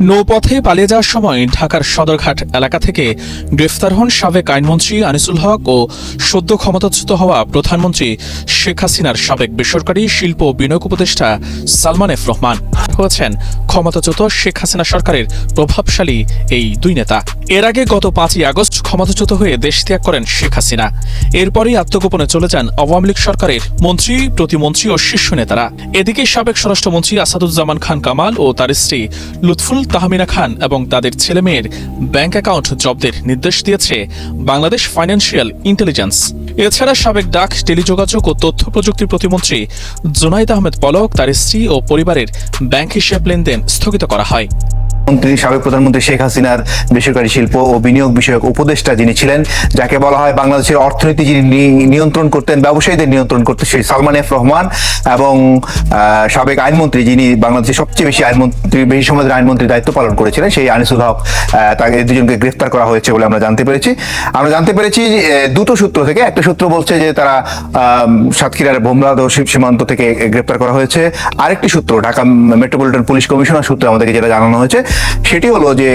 নৌপথে পালিয়ে যাওয়ার সময় ঢাকার সদরঘাট এলাকা থেকে গ্রেফতার হন সাবেক আইনমন্ত্রী আনিসুল হক ও সদ্য ক্ষমতাচ্যুত হওয়া প্রধানমন্ত্রী শেখ হাসিনার সাবেক বেসরকারি শিল্প ও বিনিয়োগ উপদেষ্টা সালমান এফ রহমান হয়েছেন ক্ষমতাচ্যুত শেখ হাসিনা সরকারের প্রভাবশালী এই দুই নেতা। এর আগে গত 5ই আগস্ট ক্ষমতাচ্যুত হয়ে দেশ ত্যাগ করেন শেখ হাসিনা। এরপরই আত্মগোপনে চলে যান আওয়ামী লীগ সরকারের মন্ত্রী, প্রতিমন্ত্রী ও শীর্ষ নেতারা। এদিকে সাবেক স্বরাষ্ট্রমন্ত্রী আসাদুজ্জামান খান কামাল ও তার স্ত্রী লুৎফুল তাহমিনা খান এবং তাদের ছেলেমেয়ের ব্যাংক অ্যাকাউন্ট জব্দের নির্দেশ দিয়েছে বাংলাদেশ ফাইন্যান্সিয়াল ইন্টেলিজেন্স। এছাড়া সাবেক ডাক, টেলিযোগাযোগ ও তথ্য প্রযুক্তি প্রতিমন্ত্রী জুনাইদ আহমেদ পলক, তার স্ত্রী ও পরিবারের ব্যাংক হিসাব লেনদেন স্থগিত করা হয়। সাবেক প্রধানমন্ত্রী শেখ হাসিনার বেসরকারি শিল্প ও বিনিয়োগ বিষয়ক উপদেষ্টা যিনি ছিলেন, যাকে বলা হয় বাংলাদেশের অর্থনীতি যিনি নিয়ন্ত্রণ করতেন, ব্যবসায়ীদের নিয়ন্ত্রণ করতেন, সেই সালমান এফ রহমান, এবং সাবেক আইনমন্ত্রী যিনি বাংলাদেশের সবচেয়ে বেশি সময় ধরে আইনমন্ত্রীর দায়িত্ব পালন করেছিলেন, সেই আনিসুল হক, তাকে দুজনকে গ্রেফতার করা হয়েছে বলে আমরা জানতে পেরেছি। দুটো সূত্র থেকে, একটা সূত্র বলছে যে তারা সাতক্ষীরার ভোমরাদহ সীমান্ত থেকে গ্রেফতার করা হয়েছে। আরেকটি সূত্র ঢাকা মেট্রোপলিটন পুলিশ কমিশনার সূত্রে আমাদেরকে যেটা জানানো হয়েছে সেটি হলো যে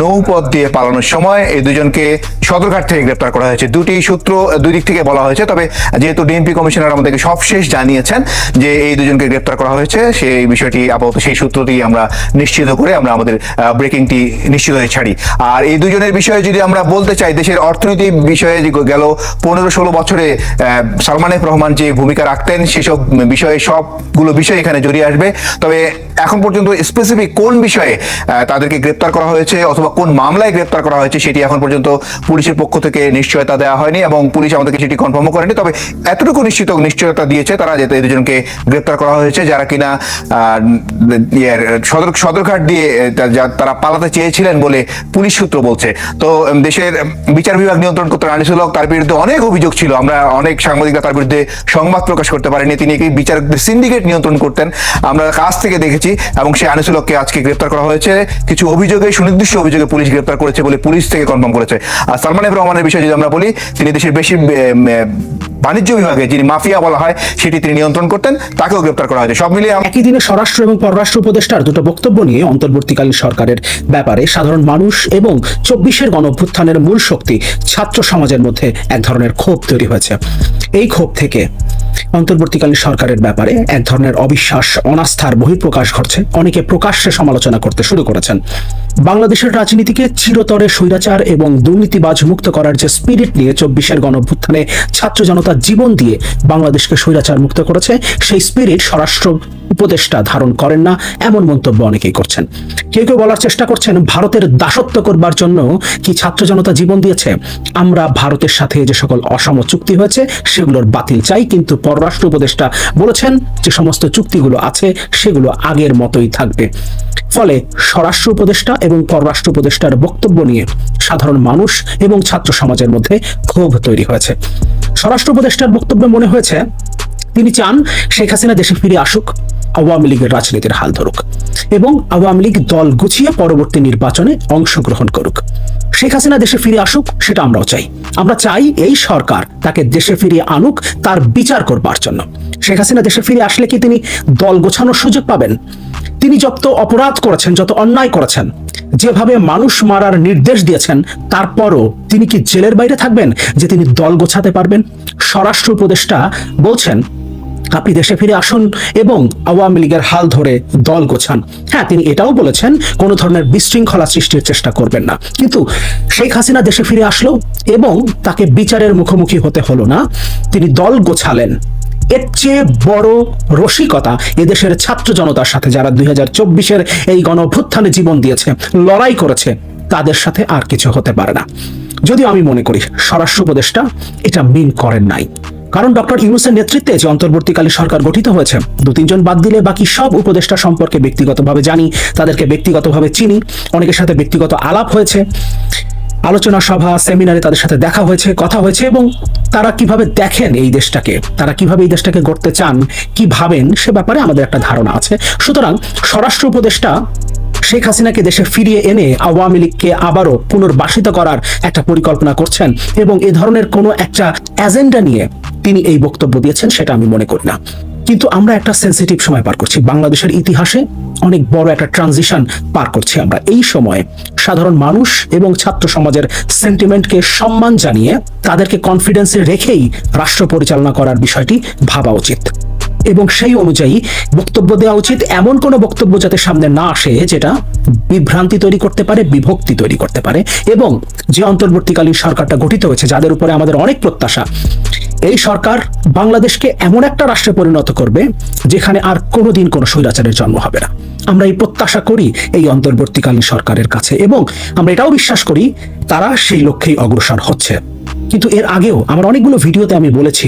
নৌপথ দিয়ে পালানোর সময় এই দুজনকে সদরঘাট থেকে গ্রেফতার করা হয়েছে। দুটি সূত্র দুই দিক থেকে বলা হয়েছে, তবে যেহেতু ডিএমপি কমিশনার আমাদেরকে সবশেষ জানিয়েছেন যে এই দুজনকে গ্রেফতার করা হয়েছে, সেই বিষয়টি আপাতত সেই সূত্রটি আমরা নিশ্চিত করে আমরা আমাদের ব্রেকিংটি নিশ্চিত হয়ে ছাড়ি। আর এই দুজনের বিষয়ে যদি আমরা বলতে চাই, দেশের অর্থনীতি বিষয়ে গেল 15-16 বছরে সালমান এফ রহমান যে ভূমিকা রাখতেন, সেসব বিষয়ে সবগুলো বিষয় এখানে জড়িয়ে আসবে। তবে এখন পর্যন্ত স্পেসিফিক কোন বিষয়ে তাদেরকে গ্রেপ্তার করা হয়েছে অথবা কোন মামলায় গ্রেপ্তার করা হয়েছে সেটি এখন পর্যন্ত পুলিশের পক্ষ থেকে নিশ্চয়তা দেওয়া হয়নি এবং পুলিশ আমাদেরকে সেটি কনফার্মও করেনি। তবে এতটুকু নিশ্চয়তা দিয়েছে তারা যে এই দুজনকে গ্রেপ্তার করা হয়েছে, যারা কিনা সদরঘাট দিয়ে তারা পালাতে চেয়েছিলেন বলে পুলিশ সূত্র বলছে। তো দেশের বিচার বিভাগ নিয়ন্ত্রণ করতেন আনিসুল হক, তার বিরুদ্ধে অনেক অভিযোগ ছিল। আমরা অনেক সাংবাদিকরা তার বিরুদ্ধে সংবাদ প্রকাশ করতে পারিনি। তিনি একটি বিচারকদের সিন্ডিকেট নিয়ন্ত্রণ করতেন, আমরা কাছ থেকে দেখেছি। এবং সেই আনিসুল হককে আজকে গ্রেপ্তার করা হয়েছে। কিছু অভিযোগে, সুনির্দিষ্ট অভিযোগে পুলিশ গ্রেপ্তার করেছে বলে পুলিশ থেকে কনফার্ম করেছে। আর সালমান এফ রহমানের বিষয়ে যদি আমরা বলি, তিনি দেশের বেশি বাণিজ্য বিভাগে যিনি মাফিয়া বলা হয় সেটি তিনি নিয়ন্ত্রণ করতেন, তাকেও গ্রেপ্তার করা হয়েছে। সব মিলিয়ে একই দিনে স্বরাষ্ট্র এবং পররাষ্ট্র উপদেষ্টার দুটো বক্তব্য নিয়ে অন্তর্বর্তীকালীন সরকারের ব্যাপারে সাধারণ মানুষ এবং 24-এর গণঅভ্যুত্থানের মূল শক্তি ছাত্র সমাজের মধ্যে এক ধরনের ক্ষোভ তৈরি হয়েছে। এই ক্ষোভ থেকে অন্তর্বর্তীকালীন সরকারের ব্যাপারে এক ধরনের অবিশ্বাস, অনাস্থার বহিঃপ্রকাশ ঘটছে। অনেকে প্রকাশ্যে সমালোচনা করতে শুরু করেছেন। বাংলাদেশের রাজনীতিকে চিরতরে স্বৈরাচার এবং দুর্নীতিবাজ মুক্ত করার যে স্পিরিট নিয়ে 24-এর গণঅভ্যুত্থানে ছাত্র জনতা জীবন দিয়ে বাংলাদেশকে স্বৈরাচার মুক্ত করেছে, সেই স্পিরিট স্বরাষ্ট্র উপদেষ্টা ধারণ করেন না, এমন মন্তব্য অনেকেই করছেন। কেউ কেউ বলার চেষ্টা করছেন, ভারতের দাসত্ব করবার জন্য কি ছাত্র জনতা জীবন দিয়েছে? আমরা ভারতের সাথে যে সকল অসম চুক্তি হয়েছে সেগুলোর বাতিল চাই, কিন্তু পররাষ্ট্র উপদেষ্টা বলেছেন যে সমস্ত চুক্তিগুলো আছে সেগুলো আগের মতোই থাকবে। ফলে স্বরাষ্ট্র উপদেষ্টা এবং পররাষ্ট্র উপদেষ্টার বক্তব্য নিয়ে সাধারণ মানুষ এবং ছাত্র সমাজের মধ্যে ক্ষোভ তৈরি হয়েছে। স্বরাষ্ট্র উপদেষ্টার বক্তব্যে মনে হয়েছে তিনি চান শেখ হাসিনা দেশে ফিরে আসুক, আওয়ামী লীগের রাজনীতির হাল ধরুক এবং আওয়ামী লীগ দল গুছিয়ে পরবর্তী নির্বাচনে অংশগ্রহণ করুক। শেখ হাসিনা দেশে ফিরে আসুক, সেটা আমরাও চাই। আমরা চাই এই সরকার তাকে দেশে ফিরিয়ে আনুক তার বিচার করবার জন্য। শেখ হাসিনা দেশে ফিরে আসলে কি তিনি দল গোছানোর সুযোগ পাবেন? তিনি যত অপরাধ করেছেন, যত অন্যায় করেছেন, যেভাবে মানুষ মারার নির্দেশ দিয়েছেন, তারপরও তিনি কি জেলের বাইরে থাকবেন যে তিনি দল গোছাতে পারবেন? স্বরাষ্ট্র উপদেষ্টা বলছেন আপনি দেশে ফিরে আসুন এবং আওয়ামী লীগের হাল ধরে দল গোছান। হ্যাঁ, তিনি এটাও বলেছেন কোনো ধরনের বিশৃঙ্খলা সৃষ্টির চেষ্টা করবেন না। কিন্তু শেখ হাসিনা দেশে ফিরে আসলো এবং তাকে বিচারের মুখোমুখি হতে হলো না, তিনি দল গোছালেন। এর চেয়ে বড় রসিকতা এদেশের ছাত্র জনতার সাথে, যারা 2024-এর এই গণঅভ্যুত্থানে জীবন দিয়েছে, লড়াই করেছে, তাদের সাথে আর কিছু হতে পারে না। যদিও আমি মনে করি স্বরাষ্ট্র উপদেষ্টা এটা মিন করেন নাই, কারণ ডক্টর ইউনূসের নেতৃত্বে যে অন্তর্বর্তীকালীন সরকার গঠিত হয়েছে, 2-3 জন বাদ দিলে বাকি সব উপদেষ্টা সম্পর্কে ব্যক্তিগতভাবে জানি, তাদেরকে ব্যক্তিগতভাবে চিনি, অনেকের সাথে ব্যক্তিগত আলাপ হয়েছে, আলোচনা সভা, সেমিনারে তাদের সাথে দেখা হয়েছে, কথা হয়েছে, এবং তারা কিভাবে দেখেন এই দেশটাকে, তারা কিভাবে এই দেশটাকে গড়তে চান, কি ভাবেন, সে ব্যাপারে আমাদের একটা ধারণা আছে। সুতরাং স্বরাষ্ট্র উপদেষ্টা শেখ হাসিনাকে দেশে ফিরিয়ে এনে আওয়ামী লীগকে আবারও পুনর্বাসিত করার একটা পরিকল্পনা করছেন এবং এ ধরনের কোনো একটা এজেন্ডা নিয়ে তিনি এই বক্তব্য দিয়েছেন, সেটা আমি মনে করি না। কিন্তু আমরা একটা সেন্সিটিভ সময় পার করছি, বাংলাদেশের ইতিহাসে অনেক বড় একটা ট্রানজিশন পার করছি আমরা। এই সময়ে সাধারণ মানুষ এবং ছাত্র সমাজের সেন্টিমেন্টকে সম্মান জানিয়ে তাদেরকে কনফিডেন্সে রেখেই রাষ্ট্র পরিচালনা করার বিষয়টি ভাবা উচিত এবং সেই অনুযায়ী বক্তব্য দেওয়া উচিত। এমন কোনো বক্তব্য যাতে সামনে না আসে যেটা বিভ্রান্তি তৈরি করতে পারে, বিভক্তি তৈরি করতে পারে। এবং যে অন্তর্বর্তীকালীন সরকারটা গঠিত হয়েছে, যাদের উপরে আমাদের অনেক প্রত্যাশা, এই সরকার বাংলাদেশকে এমন একটা রাষ্ট্রে পরিণত করবে যেখানে আর কোনোদিন কোনো স্বৈরাচারের জন্ম হবে না। আমরা এই প্রত্যাশা করি এই অন্তর্বর্তীকালীন সরকারের কাছে এবং আমরা এটাও বিশ্বাস করি তারা সেই লক্ষ্যেই অগ্রসর হচ্ছে। কিন্তু এর আগেও আমার অনেকগুলো ভিডিওতে আমি বলেছি,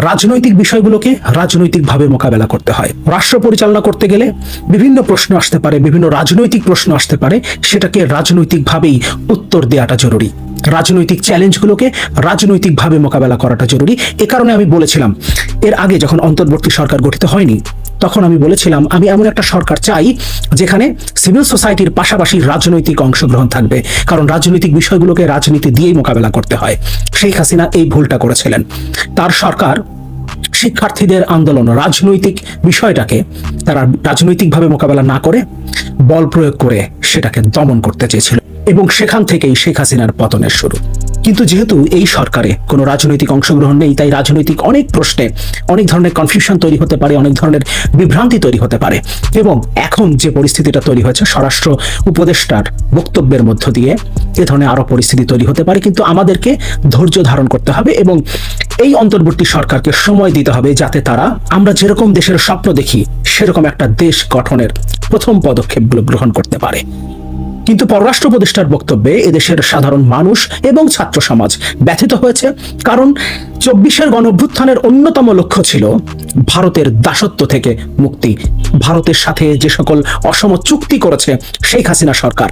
রাজনৈতিক বিষয়গুলোকে রাজনৈতিকভাবে মোকাবেলা করতে হয়। রাষ্ট্র পরিচালনা করতে গেলে বিভিন্ন প্রশ্ন আসতে পারে, বিভিন্ন রাজনৈতিক প্রশ্ন আসতে পারে, সেটাকে রাজনৈতিকভাবেই উত্তর দেওয়াটা জরুরি। রাজনৈতিক চ্যালেঞ্জগুলোকে রাজনৈতিকভাবে মোকাবেলা করাটা জরুরি। এ কারণে আমি বলেছিলাম, এর আগে যখন অন্তর্বর্তী সরকার গঠিত হয়নি তখন আমি বলেছিলাম আমি এমন একটা সরকার চাই যেখানে সিভিল সোসাইটির পাশাপাশি রাজনৈতিক অংশগ্রহণ থাকবে, কারণ রাজনৈতিক বিষয়গুলোকে রাজনীতি দিয়েই মোকাবেলা করতে হয়। শেখ হাসিনা এই ভুলটা করেছিলেন। তার সরকার শিক্ষার্থীদের আন্দোলন, রাজনৈতিক বিষয়টাকে তারা রাজনৈতিকভাবে মোকাবেলা না করে বল প্রয়োগ করে সেটাকে দমন করতে চেয়েছিল এবং সেখান থেকেই শেখ হাসিনার পতনের শুরু। কিন্তু যেহেতু এই সরকারে কোনো রাজনৈতিক অংশগ্রহণ নেই, তাই রাজনৈতিক অনেক প্রশ্নে অনেক ধরনের কনফিউশন তৈরি হতে পারে, অনেক ধরনের বিভ্রান্তি তৈরি হতে পারে। এবং এখন যে পরিস্থিতিটা তৈরি হয়েছে স্বরাষ্ট্র উপদেষ্টার বক্তব্যের মধ্য দিয়ে, এ ধরনের আরো পরিস্থিতি তৈরি হতে পারে। কিন্তু আমাদেরকে ধৈর্য ধারণ করতে হবে এবং এই অন্তর্বর্তী সরকারকে সময় দিতে হবে যাতে তারা আমরা যেরকম দেশের স্বপ্ন দেখি সেরকম একটা দেশ গঠনের প্রথম পদক্ষেপগুলো গ্রহণ করতে পারে। কিন্তু পররাষ্ট্র উপদেষ্টার বক্তব্যে এদেশের সাধারণ মানুষ এবং ছাত্র সমাজ ব্যথিত হয়েছে, কারণ 24-এর গণঅভ্যুত্থানের অন্যতম লক্ষ্য ছিল ভারতের দাসত্ব থেকে মুক্তি। ভারতের সাথে যে সকল অসম চুক্তি করেছে শেখ হাসিনা সরকার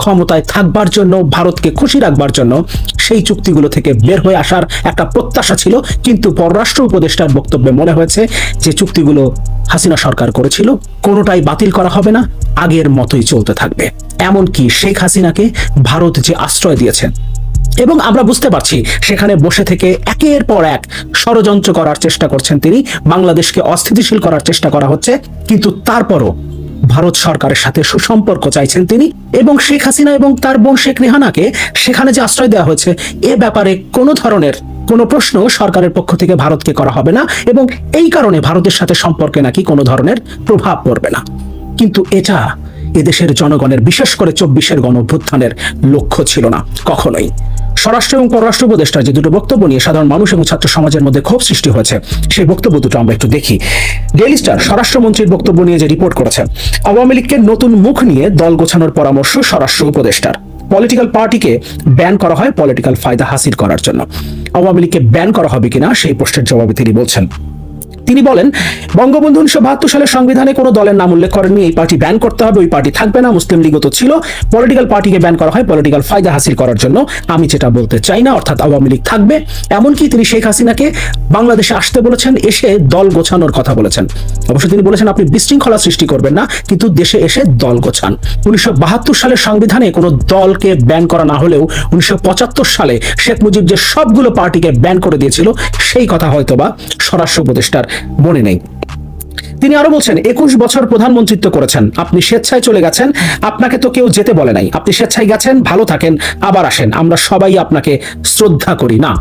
ক্ষমতায় থাকবার জন্য, ভারতকে খুশি রাখবার জন্য, সেই চুক্তিগুলো থেকে বের হয়ে আসার একটা প্রত্যাশা ছিল। কিন্তু পররাষ্ট্র উপদেষ্টার বক্তব্যে মনে হয়েছে যে চুক্তিগুলো হাসিনা সরকার করেছিল কোনোটাই বাতিল করা হবে না, আগের মতোই চলতে থাকবে। এমনকি শেখ হাসিনাকে ভারত যে আশ্রয় দিয়েছে এবং আমরা বুঝতে পারছি সেখানে বসে থেকে একের পর এক ষড়যন্ত্র করার চেষ্টা করছেন তিনি, বাংলাদেশকে অস্থিতিশীল করার চেষ্টা করা হচ্ছে, কিন্তু তারপরও ভারত সরকারের সাথে সুসম্পর্ক চাইছেন তিনি। এবং শেখ হাসিনা এবং তার বোন শেখ রেহানাকে সেখানে যে আশ্রয় দেওয়া হয়েছে, এ ব্যাপারে কোনো ধরনের কোনো প্রশ্ন সরকারের পক্ষ থেকে ভারতকে করা হবে না এবং এই কারণে ভারতের সাথে সম্পর্কে নাকি কোনো ধরনের প্রভাব পড়বে না। কিন্তু এটা এদেশের জনগণের, বিশেষ করে 24-এর গণঅভ্যুত্থানের লক্ষ্য ছিল না কখনোই। স্বরাষ্ট্র এবং পররাষ্ট্র উপদেষ্টার যে দুটো বক্তব্য নিয়ে সাধারণ মানুষ এবং ছাত্র সমাজের মধ্যে ক্ষোভ সৃষ্টি হয়েছে, সেই বক্তব্য দুটো আমরা একটু দেখি। ডেইলি স্টার স্বরাষ্ট্রমন্ত্রীর বক্তব্য নিয়ে যে রিপোর্ট করেছে, আওয়ামী লীগকে নতুন মুখ নিয়ে দল গোছানোর পরামর্শ স্বরাষ্ট্র উপদেষ্টার। পলিটিক্যাল পার্টিকে ব্যান করা হয় পলিটিক্যাল ফায়দা হাসিল করার জন্য। আওয়ামী লীগকে ব্যান করা হবে কিনা সেই প্রশ্নের জবাবে তিনি বলছেন, তিনি বলেন, বঙ্গবন্ধু 1972 সালের সংবিধানে কোনো দলের নাম উল্লেখ করেননি এই পার্টি ব্যান করতে হবে, ওই পার্টি থাকবে না। মুসলিম লীগও তো ছিল। পলিটিক্যাল পার্টিকে ব্যান করা হয় পলিটিক্যাল ফায়দা হাসিল করার জন্য। আমি যেটা বলতে চাই না, অর্থাৎ আওয়ামী লীগ থাকবে। এমনকি তিনি শেখ হাসিনাকে বাংলাদেশে আসতে বলেছেন, এসে দল গোছানোর কথা বলেছেন। অবশ্য তিনি বলেছেন আপনি বিশৃঙ্খলা সৃষ্টি করবেন না, কিন্তু দেশে এসে দল গোছান। 1972 সালের সংবিধানে কোনো দলকে ব্যান করা না হলেও 1975 সালে শেখ মুজিব যে সবগুলো পার্টিকে ব্যান করে দিয়েছিল, সেই কথা হয়তোবা স্বরাষ্ট্র উপদেষ্টার মনে নেই। তিনি আরো বলছেন, 21 বছর প্রধানমন্ত্রিত্ব করেছেন, আপনি স্বেচ্ছায় চলে গেছেন, আপনাকে তো কেউ যেতে বলে নাই, আপনি স্বেচ্ছায় গেছেন, ভালো থাকেন, আবার আসেন। আমরা সবাই আপনাকে শ্রদ্ধা করি না,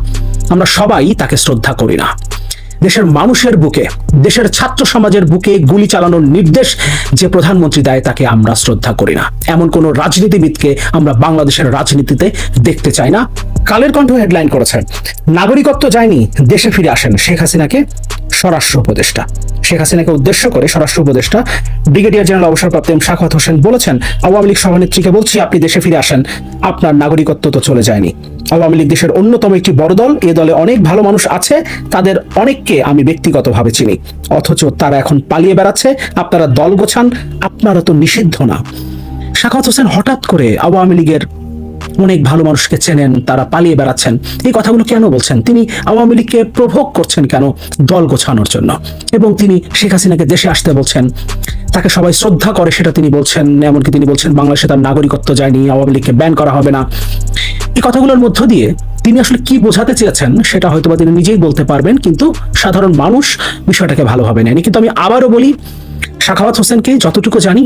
আমরা সবাই তাকে শ্রদ্ধা করি না। দেশের মানুষের বুকে, দেশের ছাত্র সমাজের বুকে গুলি চালানোর নির্দেশ যে প্রধানমন্ত্রী দেয় তাকে আমরা শ্রদ্ধা করি না। এমন কোন রাজনীতিবিদকে আমরা বাংলাদেশের রাজনীতিতে দেখতে চাই না। কালের কণ্ঠ হেডলাইন করেছে, নাগরিকত্ব যায়নি, দেশে ফিরে আসেন শেখ হাসিনাকে স্বরাষ্ট্র উপদেষ্টা। শেখ হাসিনাকে উদ্দেশ্য করে স্বরাষ্ট্র উপদেষ্টা ব্রিগেডিয়ার জেনারেল অবসরপ্রাপ্ত এম সাখাওয়াত হোসেন বলেছেন, আওয়ামী লীগ সভানেত্রীকে বলছি আপনি দেশে ফিরে আসেন, আপনার নাগরিকত্ব তো চলে যায়নি। আওয়ামী লীগ দেশের অন্যতম একটি বড় দল, এ দলে অনেক ভালো মানুষ আছে, তাদের অনেককে আমি ব্যক্তিগতভাবে চিনি, অথচ তারা এখন পালিয়ে বেড়াচ্ছে। আপনারা দল গোছান, আপনারা তো নিষিদ্ধ না। সাখাওয়াত হোসেন হঠাৎ করে আওয়ামী লীগের অনেক ভালো মানুষকে চেনেন, তারা পালিয়ে বেড়াচ্ছেন, এই কথাগুলো কেন বলছেন? তিনি আওয়ামী লীগকে প্রভোগ করছেন কেন? দল গোছানোর জন্য। এবং তিনি শেখ হাসিনাকে দেশে আসতে বলছেন, তাকে সবাই শ্রদ্ধা করে সেটা তিনি বলছেন। এমনকি তিনি বলছেন বাংলাদেশে তার নাগরিকত্ব যায়নি, আওয়ামী লীগকে ব্যান করা হবে না। এই কথাগুলোর মধ্য দিয়ে তিনি আসলে কি বোঝাতে চেয়েছেন সেটা হয়তোবা তিনি নিজেই বলতে পারবেন, কিন্তু সাধারণ মানুষ বিষয়টাকে ভালোভাবে নেয়নি। কিন্তু আমি আবারও বলি, সাখাওয়াত হোসেনকে যতটুকু জানি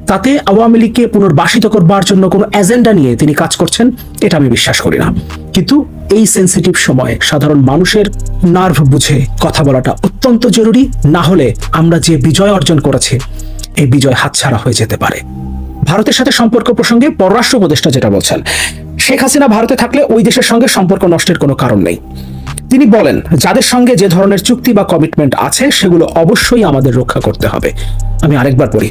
তাতে আওয়ামী লীগকে পুনর্বাসিত করবার জন্য কোনো এজেন্ডা নিয়ে তিনি কাজ করছেন এটা আমি বিশ্বাস করি না। কিন্তু এই সেন্সিটিভ সময়ে সাধারণ মানুষের নার্ভ বুঝে কথা বলাটা অত্যন্ত জরুরি, না হলে আমরা যে বিজয় অর্জন করেছি এই বিজয় হাতছাড়া হয়ে যেতে পারে। ভারতের সাথে সম্পর্ক প্রসঙ্গে পররাষ্ট্র উপদেষ্টা যেটা বলছেন, শেখ হাসিনা ভারতে থাকলে ওই দেশের সঙ্গে সম্পর্ক নষ্টের কোনো কারণ নেই। তিনি বলেন, যাদের সঙ্গে যে ধরনের চুক্তি বা কমিটমেন্ট আছে সেগুলো অবশ্যই আমাদের রক্ষা করতে হবে। আমি আরেকবার পড়ি,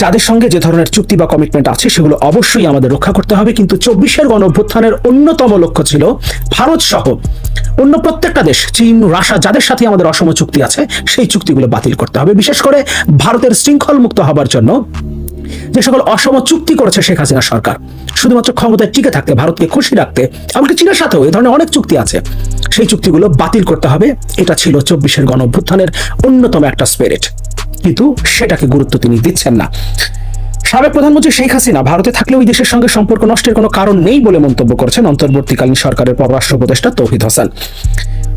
যাদের সঙ্গে যে ধরনের চুক্তি বা কমিটমেন্ট আছে সেগুলো অবশ্যই আমাদের রক্ষা করতে হবে, কিন্তু 24-এর গণঅভ্যুত্থানের অন্যতম লক্ষ্য ছিল ভারত সহ অন্য প্রত্যেকটা দেশ, চীন, রাশিয়া, যাদের সাথে আমাদের অসম চুক্তি আছে সেই চুক্তিগুলো বাতিল করতে হবে। বিশেষ করে ভারতের শৃঙ্খল মুক্ত হবার জন্য যে সকল অসম চুক্তি করেছে শেখ হাসিনা সরকার, শুধুমাত্র ক্ষমতায় টিকে থাকতে, ভারতকে খুশি রাখতে, এমনকি চীনের সাথেও এই ধরনের অনেক চুক্তি আছে, সেই চুক্তিগুলো বাতিল করতে হবে। এটা ছিল 24-এর গণঅভ্যুত্থানের অন্যতম একটা স্পিরিট, কিন্তু সেটাকে গুরুত্ব তিনি দিচ্ছেন না। সাবেক প্রধানমন্ত্রী শেখ হাসিনা ভারতে থাকলে ওই দেশের সঙ্গে সম্পর্ক নষ্টের কোনো কারণ নেই বলে মন্তব্য করেছেন অন্তর্বর্তীকালীন সরকারের পররাষ্ট্র উপদেষ্টা তৌহিদ হোসেন।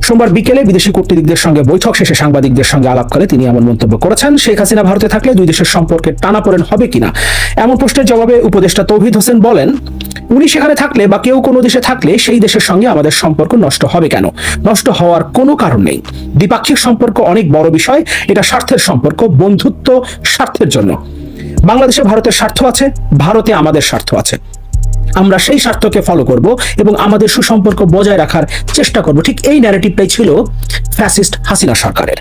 সোমবার বিকেলে বিদেশি কূটনীতিকদের সঙ্গে বৈঠক শেষে সাংবাদিকদের সঙ্গে আলাপকালে তিনি এমন মন্তব্য করেছেন। শেখ হাসিনা ভারতে থাকলে দুই দেশের সম্পর্কে টানাপোড়েন হবে কিনা এমন প্রশ্নের জবাবে উপদেষ্টা তৌহিদ হোসেন বলেন, উনি সেখানে থাকলে বা কেউ কোনো দেশে থাকলে সেই দেশের সঙ্গে আমাদের সম্পর্ক নষ্ট হবে কেন? নষ্ট হওয়ার কোনো কারণ নেই। দ্বিপাক্ষিক সম্পর্ক অনেক বড় বিষয়, এটা স্বার্থের সম্পর্ক, বন্ধুত্ব স্বার্থের জন্য। বাংলাদেশে ভারতের স্বার্থ আছে, ভারতে আমাদের স্বার্থ আছে, আমরা সেই স্বার্থকে ফলো করব এবং আমাদের সুসম্পর্ক বজায় রাখার চেষ্টা করব। ঠিক এই ন্যারেটিভটাই ছিল ফ্যাসিস্ট হাসিনা সরকারের।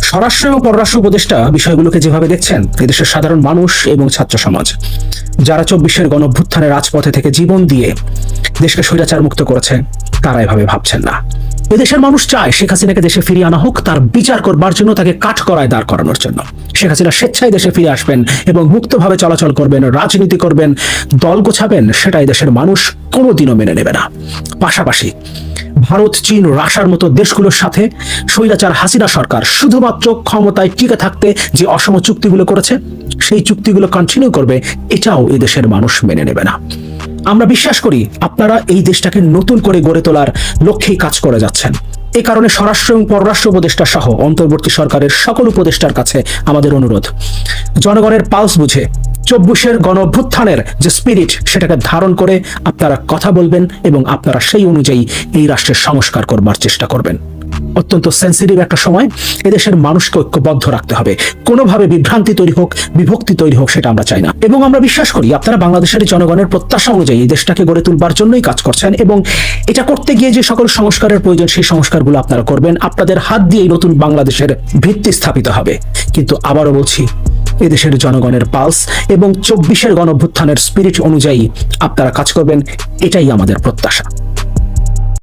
স্বরাষ্ট্র এবং পররাষ্ট্র উপদেষ্টা বিষয়গুলোকে যেভাবে দেখছেন, এদেশের সাধারণ মানুষ এবং ছাত্র সমাজ যারা 24-এর গণঅভ্যুত্থানের রাজপথে থেকে জীবন দিয়ে দেশকে স্বৈরাচার মুক্ত করেছে, তারা এভাবে ভাবছেন না। এদেশের মানুষ চায় শেখ হাসিনাকে দেশে ফিরিয়ে আনা হোক, তার বিচার করবার জন্য, তাকে কাঠগড়ায় দাঁড় করানোর জন্য। শেখ হাসিনা স্বেচ্ছায় দেশে ফিরে আসবেন এবং মুক্তভাবে চলাচল করবেন, রাজনীতি করবেন, দল গোছাবেন, সেটাই দেশের মানুষ কোনোদিনও মেনে নেবে না। পাশাপাশি ভারত, চীন, রাশিয়ার মতো দেশগুলোর সাথে স্বৈরাচার হাসিনা সরকার শুধুমাত্র ক্ষমতায় টিকে থাকতে যে অসম চুক্তিগুলো করেছে সেই চুক্তিগুলো কন্টিনিউ করবে, এটাও এই দেশের মানুষ মেনে নেবে না। আমরা বিশ্বাস করি আপনারা এই দেশটাকে নতুন করে গড়ে তোলার লক্ষ্যেই কাজ করে যাচ্ছেন। এই কারণে স্বরাষ্ট্র এবং পররাষ্ট্র উপদেষ্টা সহ অন্তর্বর্তী সরকারের সকল উপদেষ্টার কাছে আমাদের অনুরোধ, জনগণের পালস বুঝে 24-এর গণঅভ্যুত্থানের যে স্পিরিট সেটাকে ধারণ করে আপনারা কথা বলবেন এবং আপনারা সেই অনুযায়ী এই রাষ্ট্রের সংস্কার করবার চেষ্টা করবেন। অত্যন্ত সেন্সিটিভ একটা সময়, এদেশের মানুষকে ঐক্যবদ্ধ রাখতে হবে। কোনোভাবে বিভ্রান্তি তৈরি হোক, বিভক্তি তৈরি হোক, সেটা আমরা চাই না। এবং আমরা বিশ্বাস করি আপনারা বাংলাদেশের জনগণের প্রত্যাশা অনুযায়ী এই দেশটাকে গড়ে তুলবার জন্যই কাজ করছেন এবং এটা করতে গিয়ে যে সকল সংস্কারের প্রয়োজন সেই সংস্কারগুলো আপনারা করবেন। আপনাদের হাত দিয়েই নতুন বাংলাদেশের ভিত্তি স্থাপিত হবে। কিন্তু আবারও বলছি, এদেশের জনগণের পালস এবং 24-এর গণঅভ্যুত্থানের স্পিরিট অনুযায়ী আপনারা কাজ করবেন, এটাই আমাদের প্রত্যাশা।